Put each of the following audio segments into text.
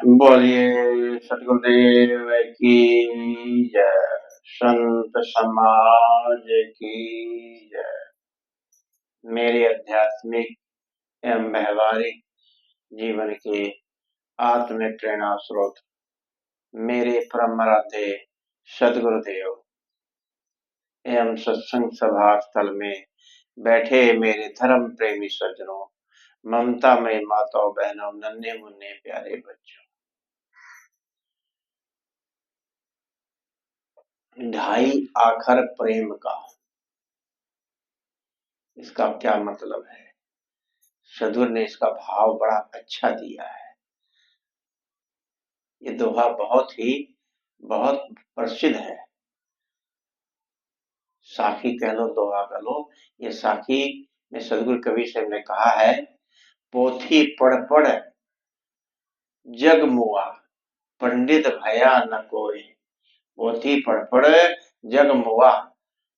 बोलिए सतगुरुदेव की जय। संत समाज की जय। मेरे आध्यात्मिक एवं व्यवहारिक जीवन के आत्मिक प्रेरणा स्रोत मेरे परम आराध्य सदगुरुदेव एवं सत्संग सभा स्थल में बैठे मेरे धर्म प्रेमी सज्जनों, ममता में माताओं, बहनों, नन्हे मुन्ने प्यारे बच्चों, ढाई आखर प्रेम का इसका क्या मतलब है? सदगुरु ने इसका भाव बड़ा अच्छा दिया है। ये दोहा बहुत प्रसिद्ध है। साखी कह लो, दोहा कह लो। ये साखी में सदगुरु कबीर साहब ने कहा है, पोथी पढ़ पढ़ जग मुआ, पंडित भया न कोई। पोथी पढ़ पढ़ जग मुआ,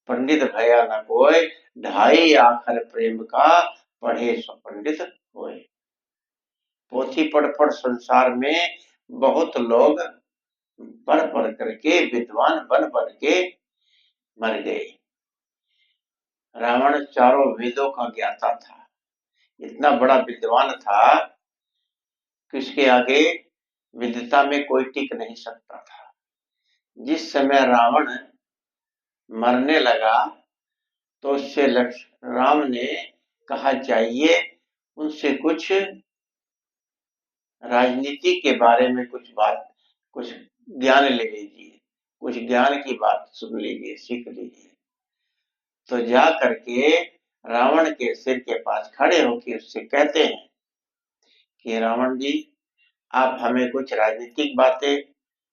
पंडित भया न कोई। ढाई आखर प्रेम का, पढ़े सो पंडित होए। पोथी पढ़ पढ़ संसार में बहुत लोग पढ़ करके विद्वान बन के मर गए। रावण चारों वेदों का ज्ञाता था, इतना बड़ा विद्वान था कि उसके आगे विद्वता में कोई टिक नहीं सकता था। जिस समय रावण मरने लगा तो उससे राम ने कहा, चाहिए उनसे कुछ राजनीति के बारे में कुछ ज्ञान ले लीजिए, कुछ ज्ञान की बात सुन लीजिए, सीख लीजिए। तो जा करके रावण के सिर के पास खड़े होकर उससे कहते हैं कि रावण जी, आप हमें कुछ राजनीतिक बातें,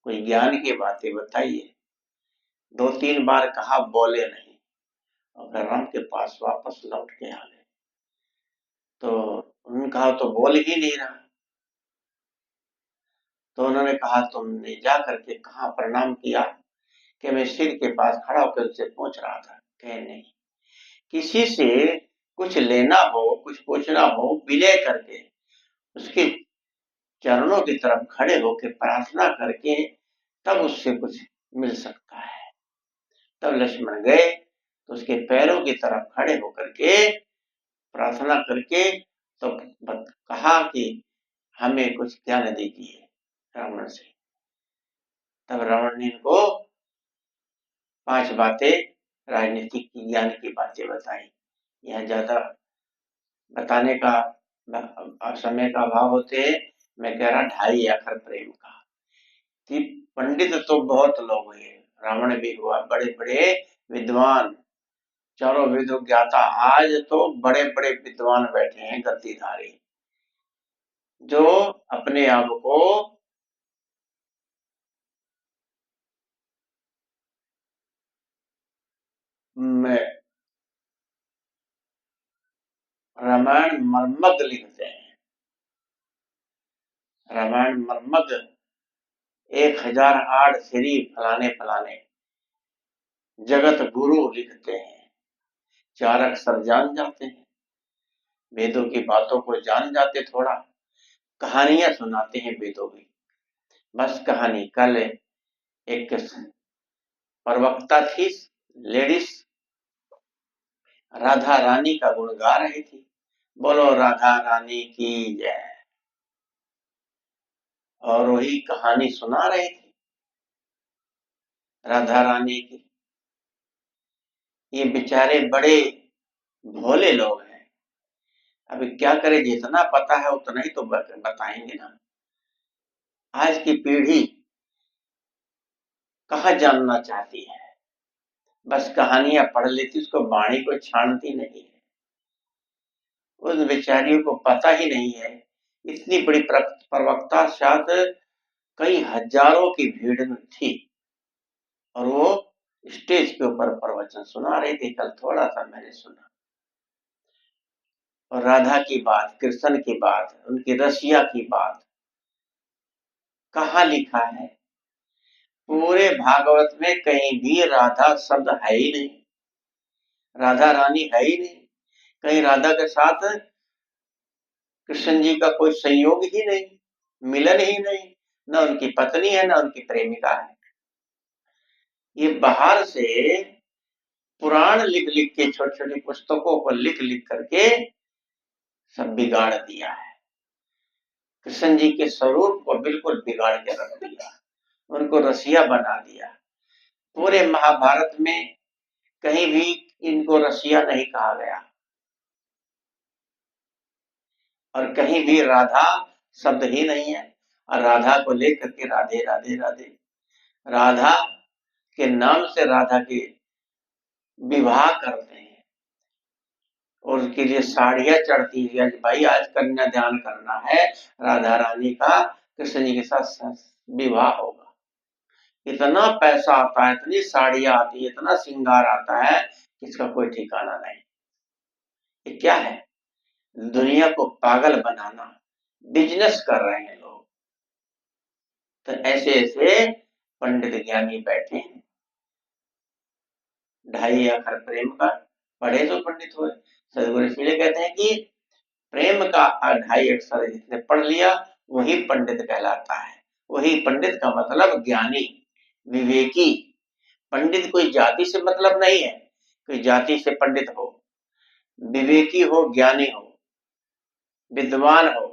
कुछ ज्ञान की बातें बताइए। 2-3 बार कहा, बोले नहीं, और फिर राम के पास वापस लौट के आ गए। तो उन्होंने कहा, तो बोल ही नहीं रहा। तो उन्होंने कहा, तुमने जा करके कहा प्रणाम किया? कि मैं सिर के पास खड़ा होकर उनसे पूछ रहा था। कहे नहीं, किसी से कुछ लेना हो, कुछ पूछना हो, विनय करके उसके चरणों की तरफ खड़े होकर प्रार्थना करके तब उससे कुछ मिल सकता है। तब लक्ष्मण गए तो उसके पैरों की तरफ खड़े होकर के प्रार्थना करके तो कहा कि हमें कुछ ज्ञान दीजिए रावण से। तब रावण ने इनको 5 बातें, राजनीतिक ज्ञान की बातें बताई। यह ज्यादा बताने का समय का अभाव होते, मैं कह रहा 2.5 आखर प्रेम का। कि पंडित तो बहुत लोग हुए, रावण भी हुआ, बड़े बड़े विद्वान, चारों वेदों ज्ञाता। आज तो बड़े बड़े विद्वान बैठे हैं गद्दीधारी, जो अपने आप को रामायण मर्मज्ञ लिखते हैं। रामायण मर्मज्ञ 1008 श्री फलाने फलाने जगत गुरु लिखते हैं। 4 अक्षर जान जाते हैं, वेदों की बातों को जान जाते। थोड़ा कहानियां सुनाते हैं वेदों की, बस कहानी। कल एक प्रवक्ता थी लेडीज, राधा रानी का गुण गा रही थी, बोलो राधा रानी की जय, और वही कहानी सुना रही थी राधा रानी की। ये बेचारे बड़े भोले लोग हैं। अभी क्या करें, जितना पता है उतना ही तो बताएंगे ना। आज की पीढ़ी कहाँ जानना चाहती है, बस कहानियां पढ़ लेती, उसको वाणी को छानती नहीं है। उन बेचारियों को पता ही नहीं है, इतनी बड़ी प्रवक्ता शायद कई हजारों की भीड़ में थी, और वो स्टेज के ऊपर प्रवचन सुना रही थी। कल थोड़ा सा मैंने सुना, और राधा की बात, कृष्ण की बात, उनकी रसिया की बात कहाँ लिखा है? पूरे भागवत में कहीं भी राधा शब्द है ही नहीं, राधा रानी है ही नहीं। कहीं राधा के साथ कृष्ण जी का कोई संयोग ही नहीं, मिलन ही नहीं। न उनकी पत्नी है, न उनकी प्रेमिका है। ये बाहर से पुराण लिख लिख के, छोटी छोटी पुस्तकों को लिख लिख करके सब बिगाड़ दिया है। कृष्ण जी के स्वरूप को बिल्कुल बिगाड़ के रख दिया, उनको रसिया बना दिया। पूरे महाभारत में कहीं भी इनको रसिया नहीं कहा गया, और कहीं भी राधा शब्द ही नहीं है। और राधा को लेकर के राधे राधे राधे, राधा के नाम से राधा के विवाह करते हैं, और उसके लिए साड़ियां चढ़ती है। भाई आज कन्यादान करना है, राधा रानी का कृष्ण जी के साथ विवाह होगा। इतना पैसा आता है, इतनी साड़ियां आती है, इतना श्रृंगार आता है, इसका कोई ठिकाना नहीं। ये क्या है? दुनिया को पागल बनाना, बिजनेस कर रहे हैं लोग। तो ऐसे ऐसे पंडित ज्ञानी बैठे हैं, 2.5 अक्षर प्रेम का पढ़े तो पंडित हुए। सदगुरु इसलिए कहते हैं कि प्रेम का 2.5 अक्षर जिसने पढ़ लिया वही पंडित कहलाता है। वही पंडित का मतलब ज्ञानी, विवेकी। पंडित कोई जाति से मतलब नहीं है, कोई जाति से पंडित हो, विवेकी हो, ज्ञानी हो, विद्वान हो,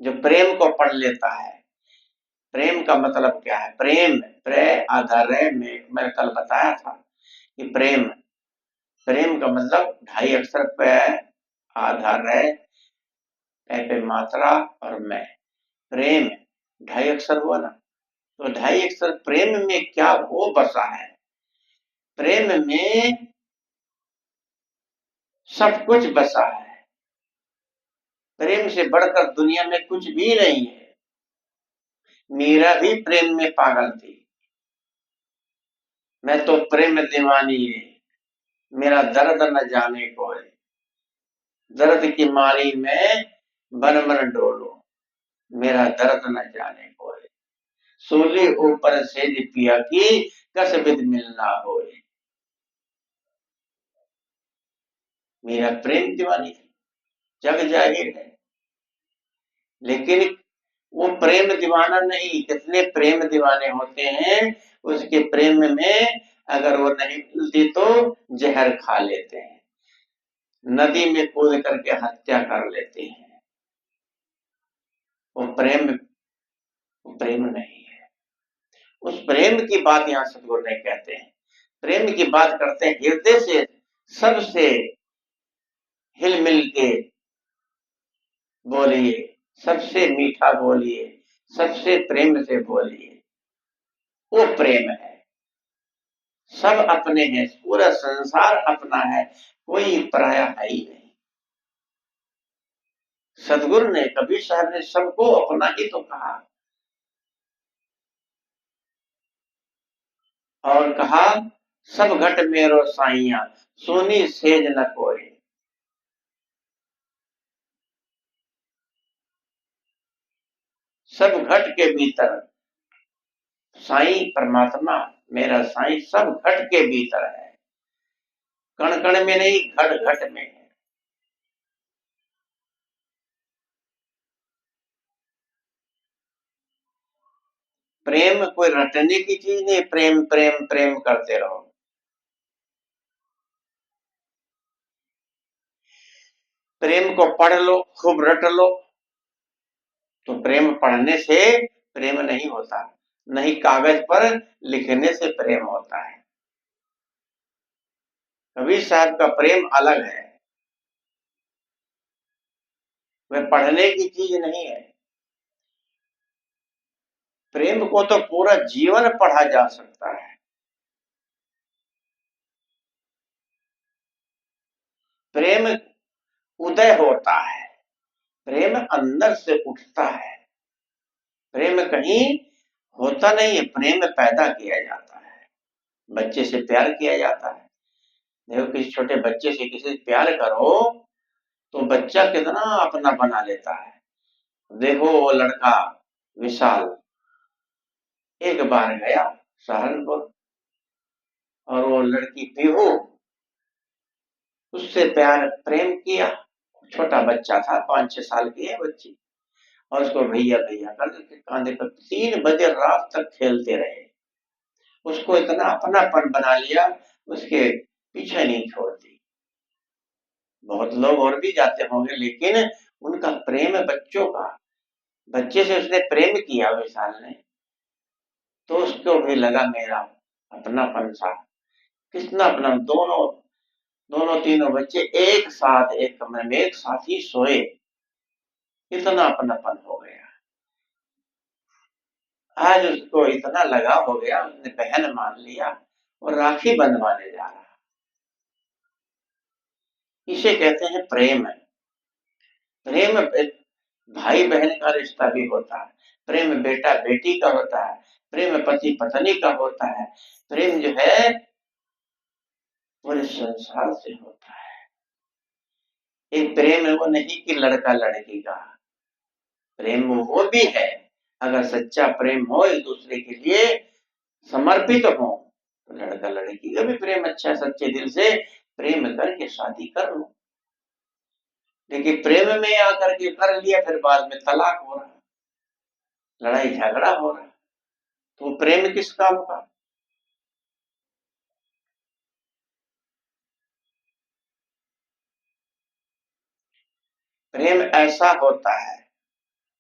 जो प्रेम को पढ़ लेता है। प्रेम का मतलब क्या है? प्रेम, प्रे आधार में मैंने कल बताया था कि प्रेम, प्रेम का मतलब 2.5 अक्षर पे आधार है, पे मात्रा और मैं, प्रेम 2.5 अक्षर हुआ ना। तो 2.5 अक्षर प्रेम में क्या वो बसा है? प्रेम में सब कुछ बसा है। प्रेम से बढ़कर दुनिया में कुछ भी नहीं है। मीरा भी प्रेम में पागल थी। मैं तो प्रेम दीवानी है, मेरा दर्द न जाने कोई, दर्द की मारी में बन मन डोलो, मेरा दर्द न जाने कोई, सोले ऊपर से पिया की कस बिद मिलना होए। मेरा प्रेम दीवानी थी, जग जाहिर है। लेकिन वो प्रेम दीवाना नहीं, कितने प्रेम दीवाने होते हैं, उसके प्रेम में अगर वो नहीं मिलती तो जहर खा लेते हैं, नदी में कूद करके हत्या कर लेते हैं। वो प्रेम नहीं है। उस प्रेम की बात यहाँ सदगुरु नहीं कहते हैं। प्रेम की बात करते हैं हृदय से, सबसे हिल मिल के बोलिए, सबसे मीठा बोलिए, सबसे प्रेम से बोलिए, वो प्रेम है। सब अपने हैं, पूरा संसार अपना है, कोई पराया है ही नहीं। सदगुरु ने, कबीर साहब ने सबको अपना ही तो कहा, और कहा सब घट मेरो साइया, सोनी सेज न कोई। सब घट के भीतर साईं परमात्मा, मेरा साईं सब घट के भीतर है, कण कण में नहीं, घट घट में है। प्रेम कोई रटने की चीज नहीं, प्रेम प्रेम प्रेम करते रहो। प्रेम को पढ़ लो, खूब रट लो, तो प्रेम पढ़ने से प्रेम नहीं होता, नहीं कागज पर लिखने से प्रेम होता है। कबीर साहब का प्रेम अलग है, वह पढ़ने की चीज नहीं है। प्रेम को तो पूरा जीवन पढ़ा जा सकता है। प्रेम उदय होता है, प्रेम अंदर से उठता है। प्रेम कहीं होता नहीं है, प्रेम पैदा किया जाता है। बच्चे से प्यार किया जाता है। देखो, किसी छोटे बच्चे से किसी से प्यार करो तो बच्चा कितना अपना बना लेता है। देखो वो लड़का विशाल एक बार गया सहारनपुर, और वो लड़की पीहू, उससे प्यार प्रेम किया। छोटा बच्चा था, 5-6 साल की है बच्ची, और उसको भैया भैया करके कांधे पर 3 बजे रात तक खेलते रहे। उसको इतना अपनापन बना लिया, उसके पीछे नहीं छोड़ती। बहुत लोग और भी जाते होंगे, लेकिन उनका प्रेम है बच्चों का। बच्चे से उसने प्रेम किया विशाल ने, तो उसको भी लगा मेरा अपनापन सा। कितना अपना, दोनों दोनों तीनों बच्चे एक साथ एक कमरे में एक साथ ही सोए, इतना अपनापन हो गया। आज उसको इतना लगाव हो गया, उसने बहन मान लिया और राखी बंधवाने जा रहा। इसे कहते हैं प्रेम। प्रेम भाई बहन का रिश्ता भी होता है, प्रेम बेटा बेटी का होता है, प्रेम पति पत्नी का होता है, प्रेम जो है पूरे संसार से होता है। एक प्रेम है वो नहीं कि लड़का लड़की का, प्रेम वो भी है। अगर सच्चा प्रेम हो, एक दूसरे के लिए समर्पित हो, तो लड़का लड़की का भी प्रेम अच्छा, सच्चे दिल से प्रेम करके शादी कर लो। लेकिन प्रेम में आकर के कर लिया, फिर बाद में तलाक हो रहा, लड़ाई झगड़ा हो रहा, तो प्रेम किस काम का? प्रेम ऐसा होता है,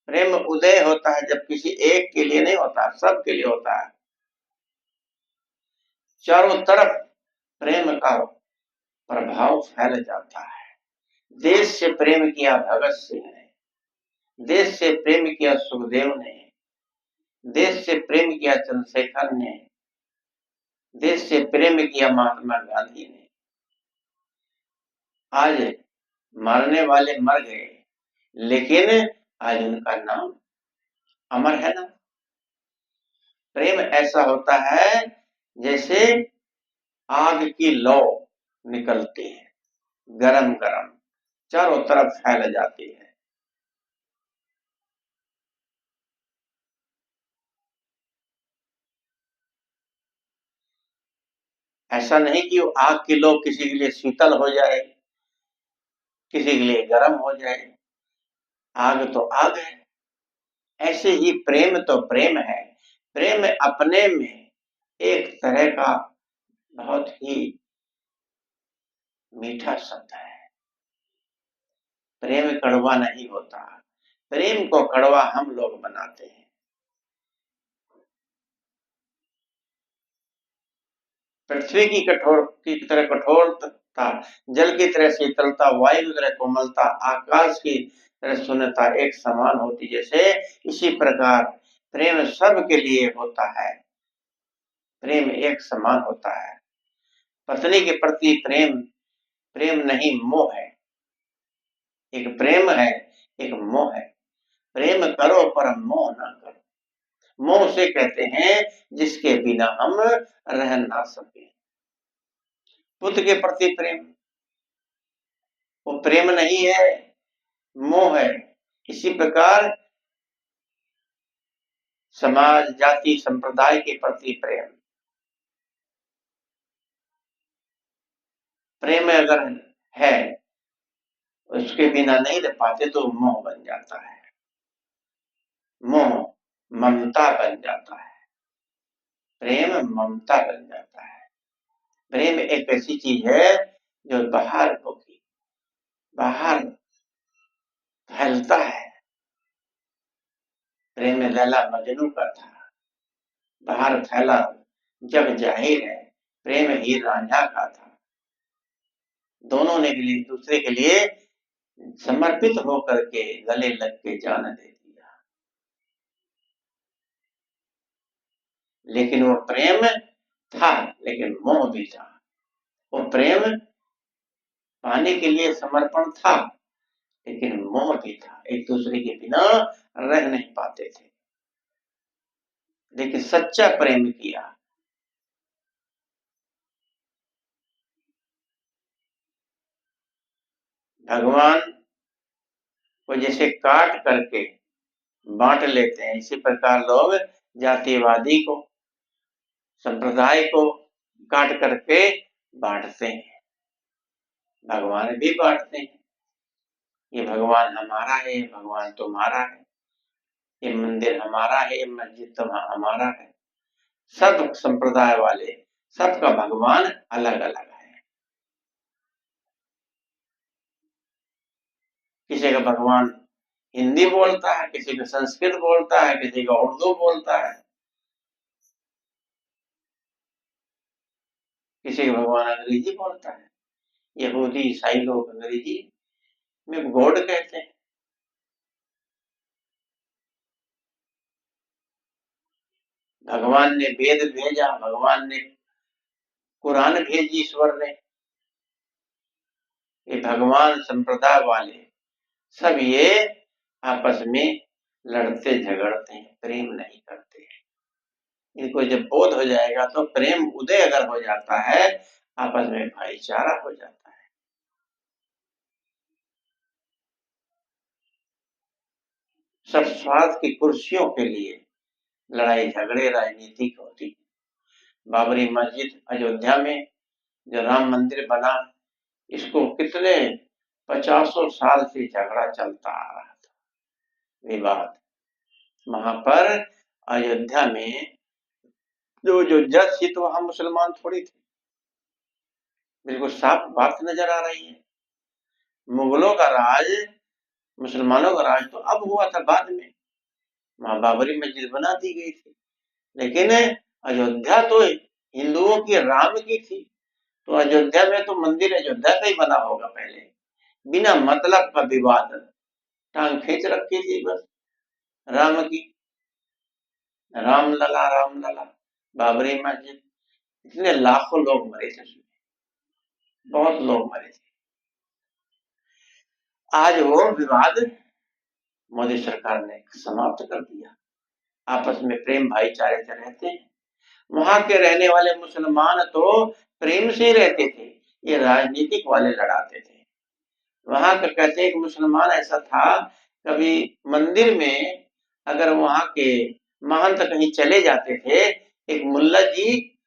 प्रेम उदय होता है जब किसी एक के लिए नहीं होता, सबके लिए होता है। चारों तरफ प्रेम का प्रभाव फैल जाता है। देश से प्रेम किया भगत सिंह ने, देश से प्रेम किया सुखदेव ने, देश से प्रेम किया चंद्रशेखर ने, देश से प्रेम किया महात्मा गांधी ने। आज मरने वाले मर गए, लेकिन आज उनका नाम अमर है ना। प्रेम ऐसा होता है जैसे आग की लौ निकलती है, गरम गरम चारों तरफ फैल जाती है। ऐसा नहीं कि वो आग की लौ किसी के लिए शीतल हो जाए, किसी के लिए गर्म हो जाए। आग तो आग है। ऐसे ही प्रेम तो प्रेम है। प्रेम अपने में एक तरह का बहुत ही मीठा शब्द है। प्रेम कड़वा नहीं होता, प्रेम को कड़वा हम लोग बनाते हैं। पृथ्वी की कठोर की तरह कठोरता, जल की तरह शीतलता, वायु की तरह कोमलता, आकाश की तरह शून्यता एक समान होती जैसे, इसी प्रकार प्रेम सबके लिए होता है। प्रेम एक समान होता है। पत्नी के प्रति प्रेम, प्रेम नहीं मोह है। एक प्रेम है, एक मोह है। प्रेम करो पर मोह ना करो। मोह से कहते हैं जिसके बिना हम रह ना सके। पुत्र के प्रति प्रेम, वो प्रेम नहीं है, मोह है। इसी प्रकार समाज जाति संप्रदाय के प्रति प्रेम, प्रेम अगर है उसके बिना नहीं रह पाते तो मोह बन जाता है। मोह ममता बन जाता है, प्रेम ममता बन जाता है। प्रेम एक ऐसी चीज है जो बाहर होगी, बाहर फैलता है। प्रेम लैला मजनू का था, बाहर फैला, जग जाहिर है। प्रेम हीर रांझा का था। दोनों ने एक दूसरे के लिए समर्पित होकर के गले लग के जान दे दिया। लेकिन वो प्रेम था, लेकिन मोह भी था। वो प्रेम पाने के लिए समर्पण था, लेकिन मोह भी था। एक दूसरे के बिना रह नहीं पाते थे, लेकिन सच्चा प्रेम किया। भगवान को जैसे काट करके बांट लेते हैं, इसी प्रकार लोग जातिवादी को, संप्रदाय को काट करके बांटते हैं। भगवान भी बांटते हैं, ये भगवान हमारा है, भगवान तुम्हारा है। ये मंदिर हमारा है, ये मस्जिद तो हमारा है। सब संप्रदाय वाले, सबका भगवान अलग अलग है। किसी का भगवान हिंदी बोलता है, किसी का संस्कृत बोलता है, किसी का उर्दू बोलता है, किसी का भगवान अंग्रेजी बोलता है। यहूदी ईसाई लोग अंग्रेजी में गॉड कहते हैं। भगवान ने वेद भेजा, भगवान ने कुरान भेजी, ईश्वर ने। ये भगवान संप्रदाय वाले सब ये आपस में लड़ते झगड़ते हैं, प्रेम नहीं करते। इनको जब बोध हो जाएगा तो प्रेम उदय अगर हो जाता है, आपस में भाईचारा हो जाता है। सब स्वार्थ की कुर्सियों के लिए लड़ाई झगड़े राजनीतिक होती। बाबरी मस्जिद अयोध्या में जो राम मंदिर बना, इसको कितने 50 साल से झगड़ा चलता आ रहा था, विवाद। वहां पर अयोध्या में जो जो जज थी तो वहां मुसलमान थोड़ी थे, बिल्कुल साफ बात नजर आ रही है। मुगलों का राज, मुसलमानों का राज तो अब हुआ था बाद में, वहां बाबरी मस्जिद बना दी गई थी। लेकिन अयोध्या तो हिंदुओं की राम की थी, तो अयोध्या में तो मंदिर अयोध्या का ही बना होगा पहले। बिना मतलब का विवाद, टांग खींच रखी थी बस राम की। रामलला बाबरी मस्जिद, इतने लाखों लोग मरे थे उसमें, बहुत लोग मरे थे। आज वो विवाद मोदी सरकार ने समाप्त कर दिया, आपस में प्रेम भाईचारे से रहते हैं। वहां के रहने वाले मुसलमान तो प्रेम से ही रहते थे, ये राजनीतिक वाले लड़ाते थे। वहां का कहते एक मुसलमान ऐसा था, कभी मंदिर में अगर वहां के महंत कहीं चले जाते थे, एक मुल्ला जी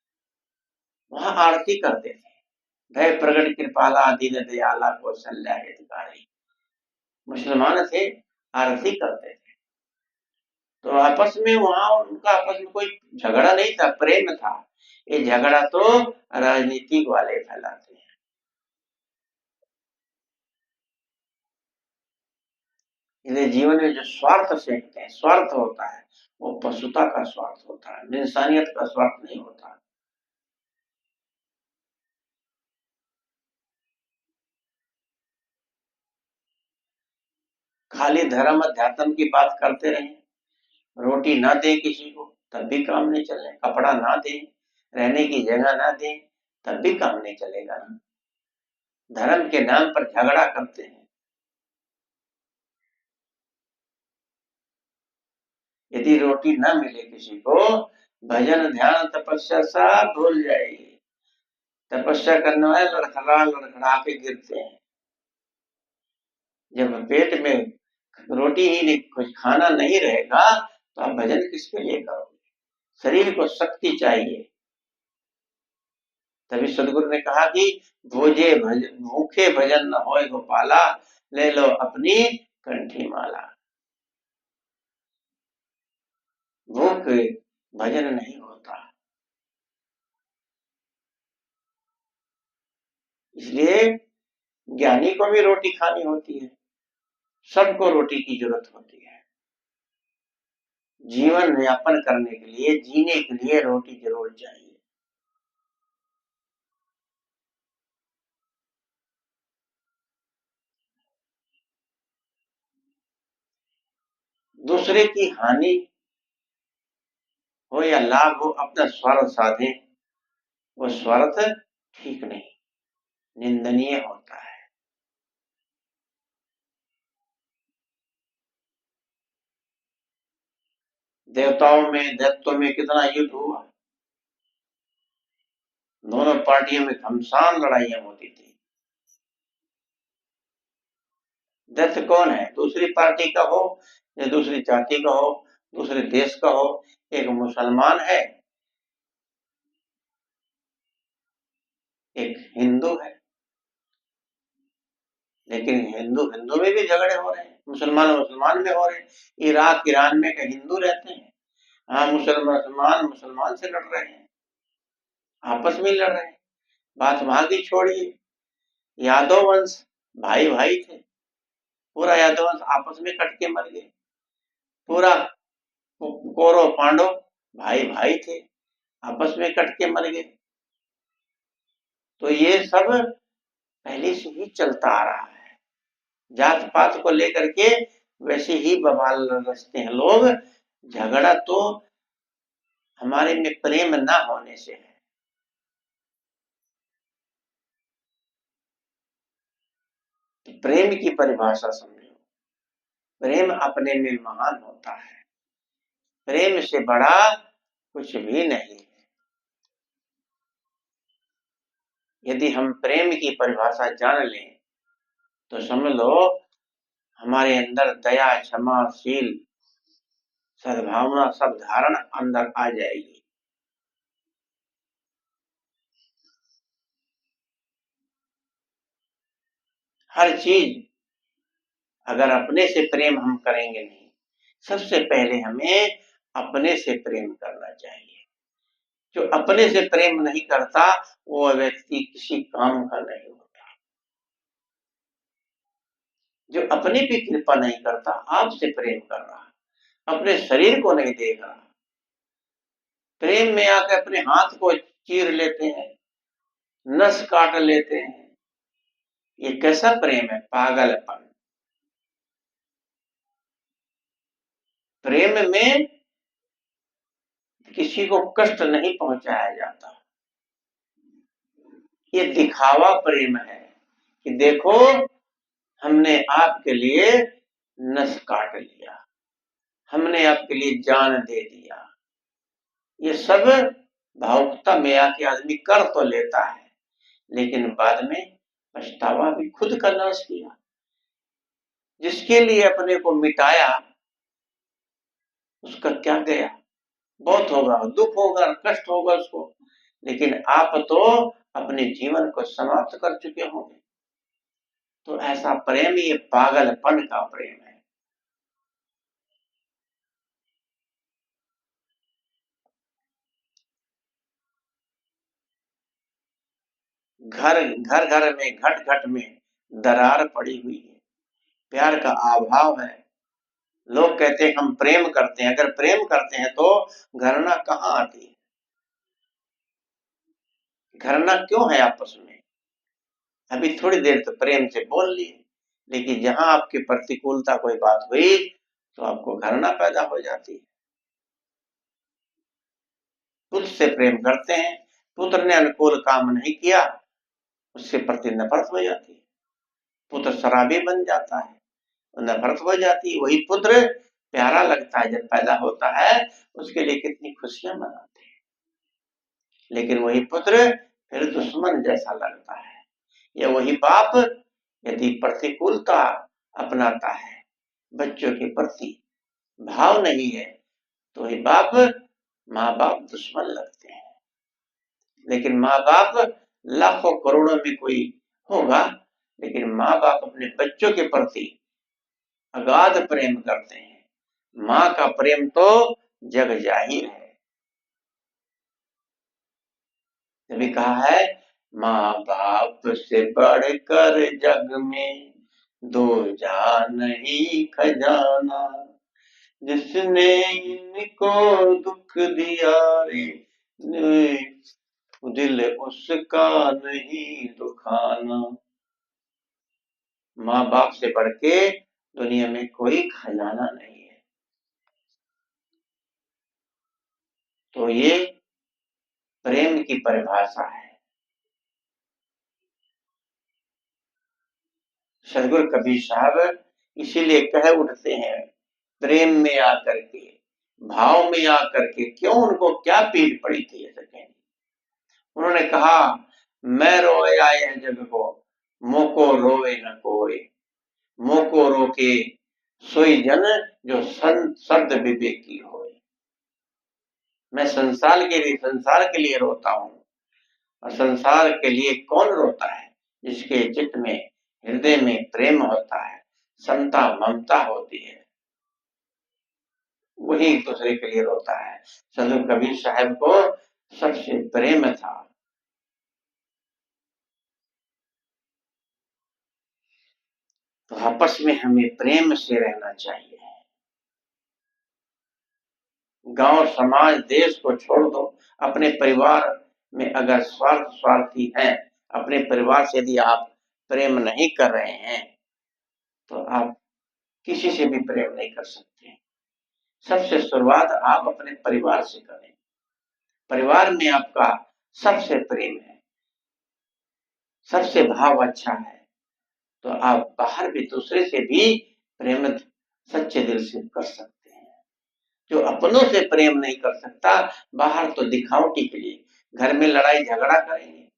वहां आरती करते थे, भय प्रगट कृपाला दीन दयाला कौशल्या हितकारी। मुसलमान थे, आरती करते थे। तो आपस में वहां उनका आपस में कोई झगड़ा नहीं था, प्रेम था। ये झगड़ा तो राजनीतिक वाले फैलाते हैं। इसलिए जीवन में जो स्वार्थ सेकते हैं, स्वार्थ होता है, वो पशुता का स्वार्थ होता है, इंसानियत का स्वार्थ नहीं होता। खाली धर्म अध्यात्म की बात करते रहे, रोटी ना दे किसी को तब भी काम नहीं चले, कपड़ा ना दे, रहने की जगह ना दे तब भी काम नहीं चलेगा ना। धर्म के नाम पर झगड़ा करते हैं। यदि रोटी न मिले किसी को, भजन ध्यान तपस्या सब भूल जाएगी। तपस्या करने वाले लड़खड़ा लड़खड़ा के गिरते हैं। जब पेट में रोटी ही नहीं, कुछ खाना नहीं रहेगा, तो आप भजन किसके लिए करोगे? शरीर को शक्ति चाहिए। तभी सदगुरु ने कहा कि भोजे भूखे भजन न होए गोपाला, ले लो अपनी कंठी माला। भूख भजन नहीं होता। इसलिए ज्ञानी को भी रोटी खानी होती है, सबको रोटी की जरूरत होती है। जीवन यापन करने के लिए, जीने के लिए रोटी जरूर चाहिए। दूसरे की हानि हो या लाभ हो, अपना स्वार्थ साधे, वो स्वार्थ ठीक नहीं, निंदनीय होता है। देवताओं में, दैत्यों में कितना युद्ध हुआ, दोनों पार्टियों में घमसान लड़ाइयां होती थी। दैत्य कौन है? दूसरी पार्टी का हो या दूसरी जाति का हो, दूसरे देश का हो। एक मुसलमान है, एक हिंदू है। लेकिन हिंदू हिंदू में भी झगड़े हो रहे हैं, मुसलमान मुसलमान में हो रहे हैं। इराक ईरान में कई हिंदू रहते हैं, हाँ मुसलमान मुसलमान से लड़ रहे हैं, आपस में लड़ रहे हैं। बात वहां की छोड़िए, यादव वंश भाई भाई थे, पूरा यादव वंश आपस में कट के मर गए। पूरा कौरव पांडव भाई भाई थे, आपस में कट के मर गए। तो ये सब पहले से ही चलता आ रहा है। जात पात को लेकर के वैसे ही बवाल रचते हैं लोग। झगड़ा तो हमारे में प्रेम ना होने से है। प्रेम की परिभाषा समझो, प्रेम अपने में महान होता है, प्रेम से बड़ा कुछ भी नहीं है। यदि हम प्रेम की परिभाषा जान लें तो समझ लो हमारे अंदर दया, क्षमाशील, सद्भावना सब धारण अंदर आ जाएगी। हर चीज अगर अपने से प्रेम हम करेंगे नहीं, सबसे पहले हमें अपने से प्रेम करना चाहिए। जो अपने से प्रेम नहीं करता वो व्यक्ति किसी काम का नहीं होता। जो अपने पे कृपा नहीं करता, आपसे प्रेम कर रहा, अपने शरीर को नहीं देख रहा, प्रेम में आकर अपने हाथ को चीर लेते हैं, नस काट लेते हैं, ये कैसा प्रेम है? पागलपन। प्रेम में किसी को कष्ट नहीं पहुंचाया जाता। ये दिखावा प्रेम है कि देखो हमने आपके लिए नस काट लिया, हमने आपके लिए जान दे दिया। ये सब भावुकता में आके आदमी कर तो लेता है, लेकिन बाद में पछतावा भी, खुद का नाश किया। जिसके लिए अपने को मिटाया उसका क्या गया? बहुत होगा, दुख होगा, कष्ट होगा उसको, लेकिन आप तो अपने जीवन को समाप्त कर चुके होंगे। तो ऐसा प्रेम ये पागलपन का प्रेम है। घर घर घर में, घट घट में दरार पड़ी हुई है, प्यार का अभाव है। लोग कहते हैं हम प्रेम करते हैं, अगर प्रेम करते हैं तो घृणा कहाँ आती है? घृणा क्यों है आपस में? अभी थोड़ी देर तो प्रेम से बोल लिए, लेकिन जहां आपकी प्रतिकूलता कोई बात हुई तो आपको घृणा पैदा हो जाती है। पुत्र से प्रेम करते हैं, पुत्र ने अनुकूल काम नहीं किया, उससे प्रति नफरत हो जाती है, पुत्र शराबी बन जाता है, नफरत हो जाती है। वही पुत्र प्यारा लगता है जब पैदा होता है, उसके लिए कितनी खुशियां मनाते हैं, लेकिन वही पुत्र फिर दुश्मन जैसा लगता है। या वही बाप यदि प्रतिकूलता अपनाता है, बच्चों के प्रति भाव नहीं है, तो वही बाप, माँ बाप दुश्मन लगते हैं। लेकिन माँ बाप लाखों करोड़ों में कोई होगा, लेकिन माँ बाप अपने बच्चों के प्रति अगाध प्रेम करते हैं। माँ का प्रेम तो जग जाहिर है। तभी कहा है माँ बाप से बढ़कर जग में दो जान ही खजाना, जिसने इनको दुख दिया रे दिल उसका नहीं दुखाना। माँ बाप से बढ़ के दुनिया में कोई खजाना नहीं है। तो ये प्रेम की परिभाषा है। सदगुरु कबीर साहब इसीलिए कह उठते हैं, प्रेम में आकर के, भाव में आकर के, क्यों उनको क्या पीड़ पड़ी थी ऐसे कहने? उन्होंने कहा मैं रोए आए जग को, मोको रोवे न कोई, मोको रोके सोई जन जो शब्द विवेकी होए। मैं संसार के लिए रोता हूँ, और संसार के लिए कौन रोता है? जिसके चित्त में हृदय में प्रेम होता है, समता ममता होती है, वही एक दूसरे के लिए रोता है। सदर कबीर साहब को सबसे प्रेम था। तो आपस में हमें प्रेम से रहना चाहिए। गांव समाज देश को छोड़ दो, अपने परिवार में अगर स्वार्थी हैं, अपने परिवार से यदि आप प्रेम नहीं कर रहे हैं तो आप किसी से भी प्रेम नहीं कर सकते। सबसे शुरुआत आप अपने परिवार से करें। परिवार में आपका सबसे प्रेम है, सबसे भाव अच्छा है, तो आप बाहर भी दूसरे से भी प्रेम सच्चे दिल से कर सकते हैं। जो अपनों से प्रेम नहीं कर सकता, बाहर तो दिखावटी के लिए घर में लड़ाई झगड़ा करेंगे,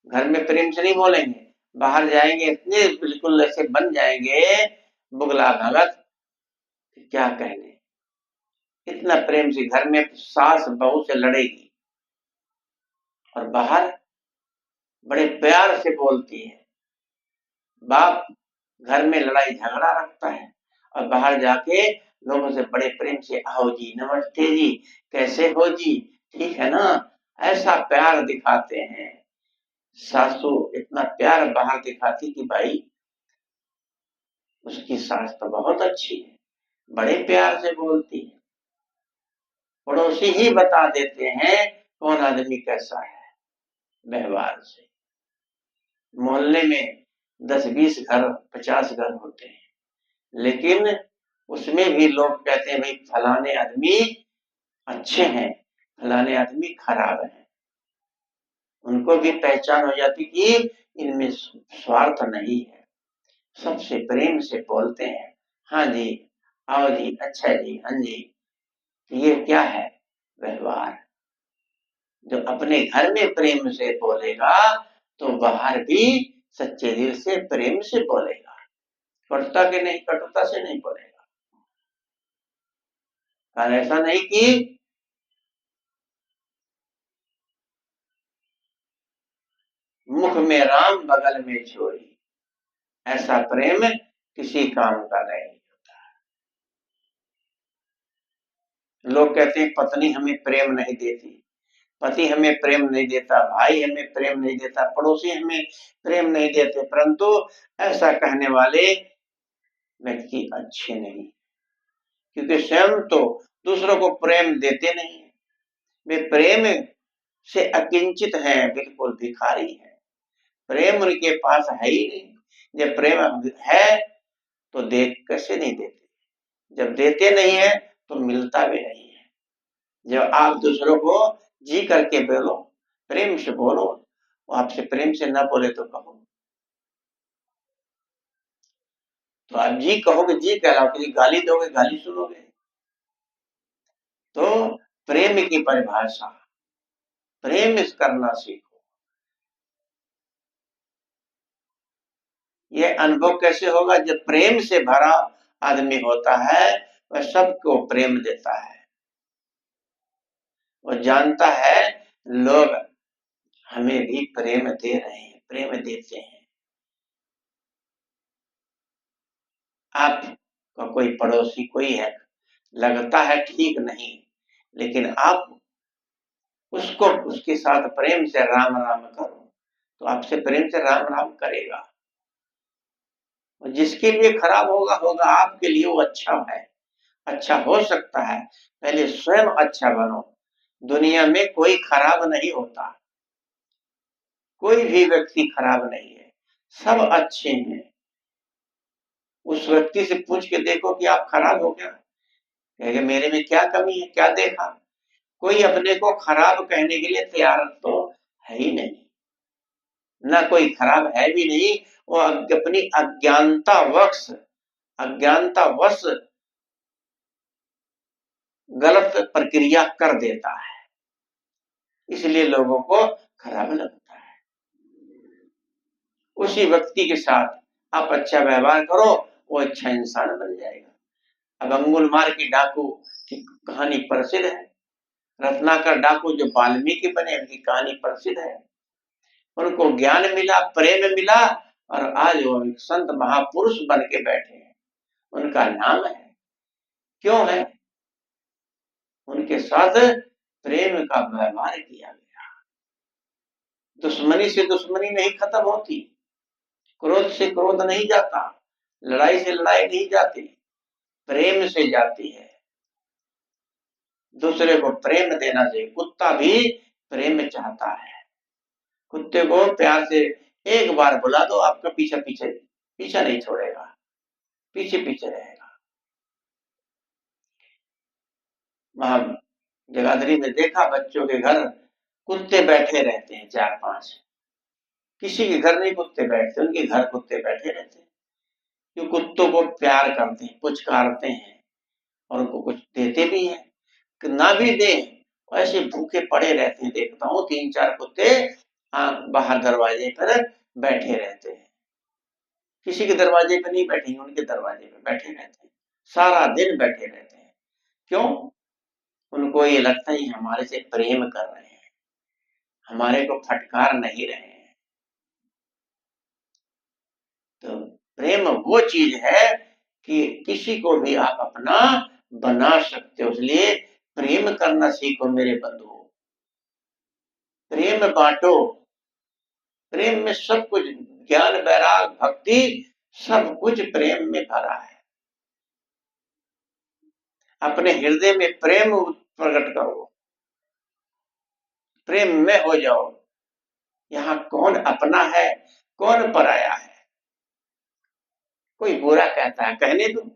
घर में प्रेम से नहीं बोलेंगे, बाहर जाएंगे इतने बिल्कुल ऐसे बन जाएंगे बुगला भगत, क्या कहने। इतना प्रेम से घर में सास बहू से लड़ेगी और बाहर बड़े प्यार से बोलती है। बाप घर में लड़ाई झगड़ा रखता है और बाहर जाके लोगों से बड़े प्रेम से, आओ जी, नमस्ते जी, कैसे हो जी, ठीक है ना, ऐसा प्यार दिखाते हैं। सासू इतना प्यार बाहर दिखाती कि भाई उसकी सास तो बहुत अच्छी है, बड़े प्यार से बोलती है। पड़ोसी ही बता देते हैं कौन आदमी कैसा है व्यवहार से। मोहल्ले में 10-20 घर 50 घर होते हैं, लेकिन उसमें भी लोग कहते हैं भाई फलाने आदमी अच्छे हैं, फलाने आदमी खराब हैं। उनको भी पहचान हो जाती कि इनमें स्वार्थ नहीं है, सबसे प्रेम से बोलते हैं, हाँ जी, आओ जी, अच्छा जी, हाँ जी। ये क्या है व्यवहार। जो अपने घर में प्रेम से बोलेगा तो बाहर भी सच्चे दिल से प्रेम से बोलेगा, कटुता के नहीं, कटुता से नहीं बोलेगा। और ऐसा नहीं कि मुख में राम बगल में छोरी, ऐसा प्रेम किसी काम का नहीं होता। लोग कहते हैं पत्नी हमें प्रेम नहीं देती, पति हमें प्रेम नहीं देता, भाई हमें प्रेम नहीं देता, पड़ोसी हमें प्रेम नहीं देते, परंतु ऐसा कहने वाले व्यक्ति अच्छे नहीं, क्योंकि स्वयं तो दूसरों को प्रेम देते नहीं है। वे प्रेम से अकिंचित हैं, बिल्कुल भिखारी हैं, प्रेम उनके पास है ही नहीं। जब प्रेम है तो दे कैसे नहीं देते, जब देते नहीं है तो मिलता भी नहीं है। जब आप दूसरों को जी करके बोलो, प्रेम से बोलो, वो आपसे प्रेम से ना बोले तो कहो, तो आप जी कहोगे, जी कहलाओगे, गाली दोगे, गाली सुनोगे। तो प्रेम की परिभाषा, प्रेम करना सीखो। ये अनुभव कैसे होगा, जब प्रेम से भरा आदमी होता है, वह सबको प्रेम देता है, वो जानता है लोग हमें भी प्रेम दे रहे हैं, प्रेम देते हैं। आपका कोई पड़ोसी कोई है, लगता है ठीक नहीं, लेकिन आप उसको उसके साथ प्रेम से राम राम करो तो आपसे प्रेम से राम राम करेगा। और जिसके लिए खराब होगा होगा, आपके लिए वो अच्छा है, अच्छा हो सकता है। पहले स्वयं अच्छा बनो। दुनिया में कोई खराब नहीं होता, कोई भी व्यक्ति खराब नहीं है, सब अच्छे हैं। उस व्यक्ति से पूछ के देखो कि आप खराब हो क्या, कहेगा मेरे में क्या कमी है, क्या देखा। कोई अपने को खराब कहने के लिए तैयार तो है ही नहीं, ना कोई खराब है भी नहीं। वो अपनी अज्ञानतावश गलत प्रक्रिया कर देता है, इसलिए लोगों को खराब लगता है। उसी व्यक्ति के साथ आप अच्छा व्यवहार करो, वो अच्छा इंसान बन जाएगा। अब अंगुलमार की डाकू की कहानी प्रसिद्ध है, रत्नाकर डाकू जो वाल्मीकि बने, उनकी कहानी प्रसिद्ध है। उनको ज्ञान मिला, प्रेम मिला, और आज वो एक संत महापुरुष बन के बैठे हैं, उनका नाम है। क्यों है? उनके साथ प्रेम का व्यवहार किया गया। दुश्मनी से दुश्मनी नहीं खत्म होती, क्रोध से क्रोध नहीं जाता, लड़ाई से लड़ाई नहीं जाती, प्रेम से जाती है। दूसरे को प्रेम देना चाहिए। कुत्ता भी प्रेम चाहता है। कुत्ते को प्यार से एक बार बुला दो, आपका पीछा पीछा नहीं छोड़ेगा, पीछे पीछे रहेगा। वहां जगाधरी में देखा, बच्चों के घर कुत्ते बैठे रहते हैं 4-5। किसी के घर नहीं कुत्ते बैठते, उनके घर कुत्ते बैठे रहते हैं। जो कुत्तों को प्यार करते हैं, पुचकारते हैं और उनको कुछ देते भी हैं। ना भी दें, ऐसे भूखे पड़े रहते हैं। देखता हूँ 3-4 कुत्ते बाहर दरवाजे पर बैठे रहते हैं। किसी के दरवाजे पर नहीं बैठे, उनके दरवाजे पर बैठे रहते हैं, सारा दिन बैठे रहते हैं। क्यों? उनको ये लगता है हमारे से प्रेम कर रहे हैं, हमारे को फटकार नहीं रहे हैं। तो प्रेम वो चीज है कि किसी को भी आप अपना बना सकते हो। इसलिए प्रेम करना सीखो मेरे बंधु। प्रेम बांटो। प्रेम में सब कुछ, ज्ञान, वैराग, भक्ति, सब कुछ प्रेम में भरा है। अपने हृदय में प्रेम प्रकट करो, प्रेम में हो जाओ। यहाँ कौन अपना है, कौन पराया है? कोई बुरा कहता है, कहने दो,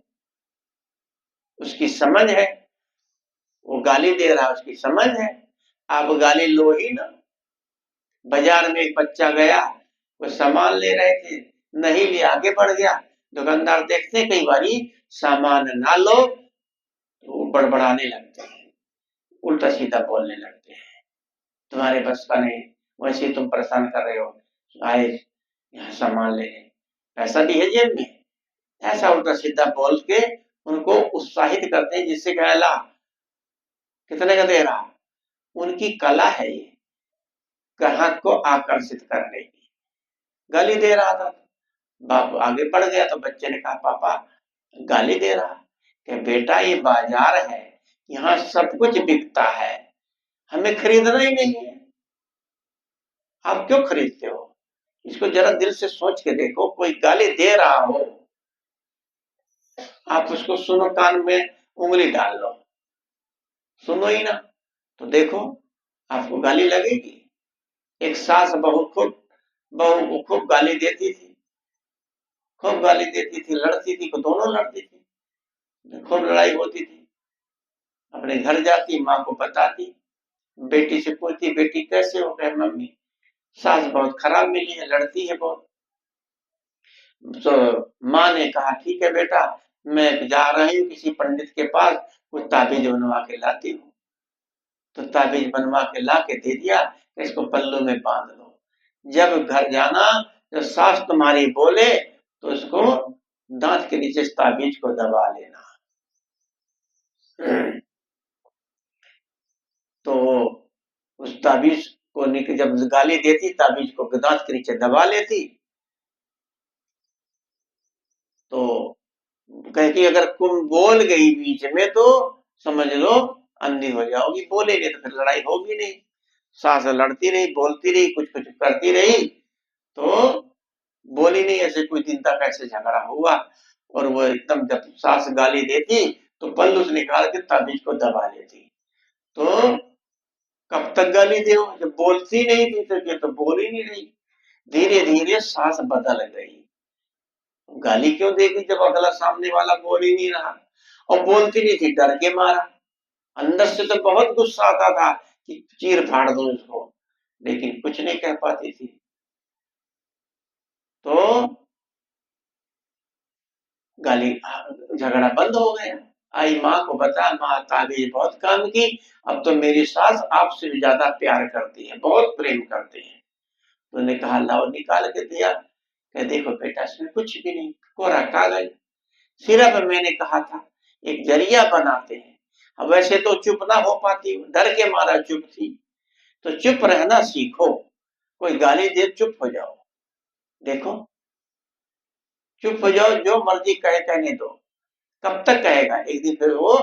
उसकी समझ है। वो गाली दे रहा है, उसकी समझ है। आप गाली लो ही ना। बाजार में एक बच्चा गया, वो सामान ले रहे थे, नहीं लिया, आगे बढ़ गया। दुकानदार देखते हैं कई बारी सामान ना लो तो वो बड़बड़ाने लगते हैं, उल्टा सीधा बोलने लगते हैं, तुम्हारे बस का नहीं, वैसे तुम परेशान कर रहे हो, आए यहाँ सामान ले, पैसा भी है जेब में। ऐसा उल्टा सीधा बोल के उनको उत्साहित करते हैं, जिससे कह ला कितने का दे रहा। उनकी कला है ये, ग्राहक को आकर्षित करने की। गाली दे रहा था, बाप आगे बढ़ गया तो बच्चे ने कहा पापा गाली दे रहा कि बेटा ये बाजार है, यहाँ सब कुछ बिकता है, हमें खरीदना ही नहीं है, आप क्यों खरीदते हो? इसको जरा दिल से सोच के देखो। कोई गाली दे रहा हो, आप उसको सुनो, कान में उंगली डाल लो, सुनो ही ना, तो देखो आपको गाली लगेगी। एक सास बहू को खूब गाली देती थी, खूब गाली देती थी, लड़ती थी, दोनों लड़ती थी, खूब लड़ाई होती थी। अपने घर जाती, माँ को बताती, बेटी से पूछती बेटी कैसे हो? गए मम्मी सास बहुत खराब मिली है, लड़ती है बहुत। तो माँ ने कहा ठीक है बेटा, मैं जा रही हूँ किसी पंडित के पास, कुछ ताबीज बनवा के लाती हूँ। तो ताबीज बनवा के ला के दे दिया, इसको पल्लू में बांध लो, जब घर जाना जब सास तुम्हारी बोले तो उसको दांत के नीचे ताबीज को दबा लेना। तो उस ताबीज को जब गाली देती, ताबीज को दांत के नीचे दबा लेती, तो कहती अगर तुम बोल गई बीच में तो समझ लो अंधी हो जाओगी, बोलेगी तो फिर लड़ाई होगी नहीं। सास लड़ती रही, बोलती रही, कुछ कुछ करती रही, तो बोली नहीं। ऐसे कुछ दिन तक ऐसे झगड़ा हुआ और वो एकदम जब सास गाली देती तो पल्लू से निकाल के ताबीज को दबा लेती। तो कब तक गाली दे, जब बोलती नहीं थी तो ये तो बोल ही नहीं रही। धीरे धीरे सास बदल गई। गाली क्यों देगी जब अगला सामने वाला बोल ही नहीं रहा, और बोलती नहीं थी डर के मारा। अंदर से तो बहुत गुस्सा आता था कि चीर फाड़ दो उसको, लेकिन कुछ नहीं कह पाती थी। तो गाली, झगड़ा बंद हो गया। आई माँ को बता, माँ ताबीज बहुत काम की, अब तो मेरी सास आपसे भी ज्यादा प्यार करती है, बहुत प्रेम करती है। तो उन्होंने कहा लाओ, निकाल के दिया। कह देखो बेटा इसमें कुछ भी नहीं, कोरा कागज, सिर्फ मैंने कहा था एक जरिया बनाते हैं। अब वैसे तो चुप ना हो पाती, डर के मारा चुप थी, तो चुप रहना सीखो। कोई गाली दे चुप हो जाओ, देखो चुप हो जाओ, जो मर्जी कहे कहने दो। कब तक कहेगा? एक दिन फिर वो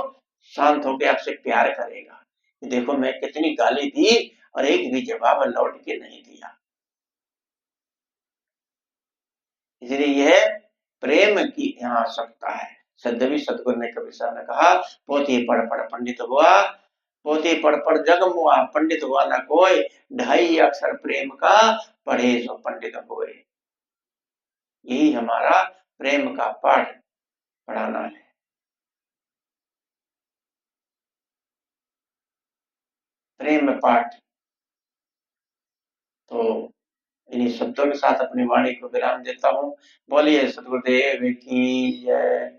शांत होकर आपसे प्यार करेगा। देखो मैं कितनी गाली दी और एक भी जवाब लौट के नहीं दिया। इसलिए यह प्रेम की यहाँ आवश्यकता है। सदैवी सतगुरु ने कबीर साहब ने कहा, पोथी पढ़ पढ़ पंडित हुआ, पोथी पढ़ पढ़ जग मुआ, पंडित हुआ ना कोई, ढाई अक्षर प्रेम का, पढ़े सो पंडित होए। यही हमारा प्रेम का पाठ पढ़ाना है। प्रेम पाठ। तो इन्हीं शब्दों के साथ अपनी वाणी को विराम देता हूँ। बोलिए सतगुरुदेव की जय।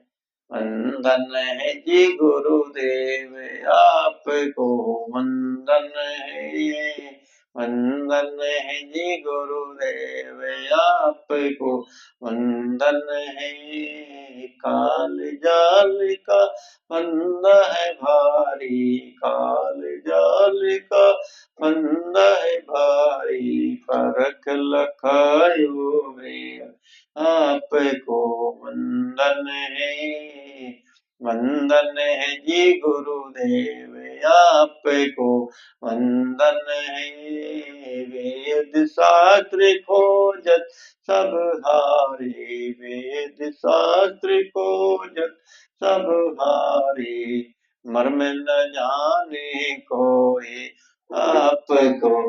वंदन है जी गुरुदेव, आपको वंदन है। वंदन है जी गुरुदेव, आपको वंदन है। काल जाल का फंदा है भारी, काल जाल का फंदा है भारी, फरक लखायो रे, आपको वंदन है। वंदन है जी गुरुदेव, आपको वंदन है। वेद शास्त्र खोजत सब हारे, वेद शास्त्र खोजत सब हारे, मर्म न जाने कोई, आपको